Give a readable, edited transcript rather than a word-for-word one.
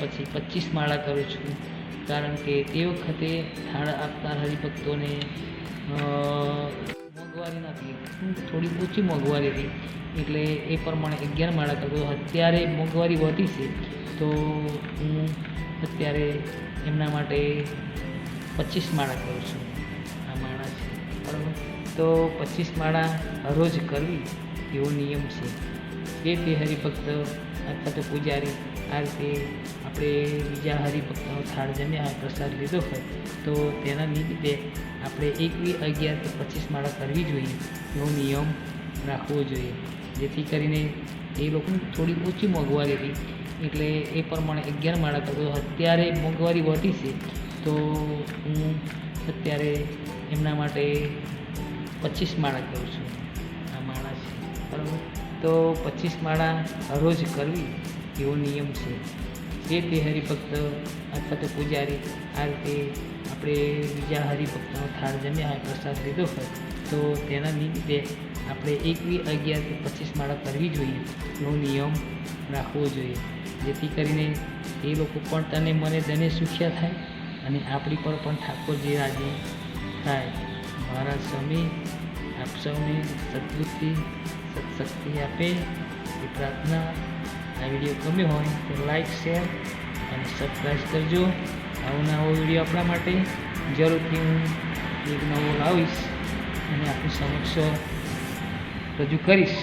પછી 25 માળા કરું છું, કારણ કે તે વખતે થાળ આપતા હરિભક્તોને મોંઘવારી નથી, થોડી ઓછી મોંઘવારી હતી, એટલે એ પ્રમાણે 11 માળા કરતો. અત્યારે મોંઘવારી વધી છે તો હું અત્યારે એમના માટે 25 માળા કરું છું. આ માળા છે બરાબર. તો 25 માળા રોજ કરવી એવો નિયમ છે. જે તે હરિભક્ત અથવા તો પૂજારી આ રીતે આપણે બીજા હરિભક્તનો થાળ જમ્યા હોય, પ્રસાદ લીધો હોય તો તેના નિમિત્તે આપણે 1, 11 કે 25 માળા કરવી જોઈએ એવો નિયમ રાખવો જોઈએ, જેથી કરીને એ લોકોને થોડી ઓછી મોંઘવારી હતી, એટલે એ પ્રમાણે 11 માળા કરતો. અત્યારે મોંઘવારી વધી છે તો હું અત્યારે એમના માટે 25 માળા કરું છું. આ માળા છે બરાબર. તો 25 માળા રોજ કરવી એવો નિયમ છે. જે તે હરિભક્ત અથવા તો પૂજારી આ રીતે આપણે બીજા હરિભક્તનો થાળ જમ્યા હોય, પ્રસાદ લીધો હોય તો તેના નિમિત્તે આપણે 1, 11 કે 25 માળા કરવી જોઈએ એવો નિયમ રાખવો જોઈએ, જેથી કરીને એ લોકો પણ તને મને ધને સુખ્યા થાય અને આપણી પર પણ ઠાકોરજી રાજી થાય. મારા સ્વામી આપ સૌને સદબુદ્ધિ સત્શક્તિ આપે એ પ્રાર્થના. આ વિડીયો ગમ્યો હોય તો લાઈક, શેર અને સબસ્ક્રાઈબ કરજો. નવો વિડીયો આપણા માટે જરૂરથી હું એક નવો લાવીશ અને આપની સમક્ષ રજૂ કરીશ.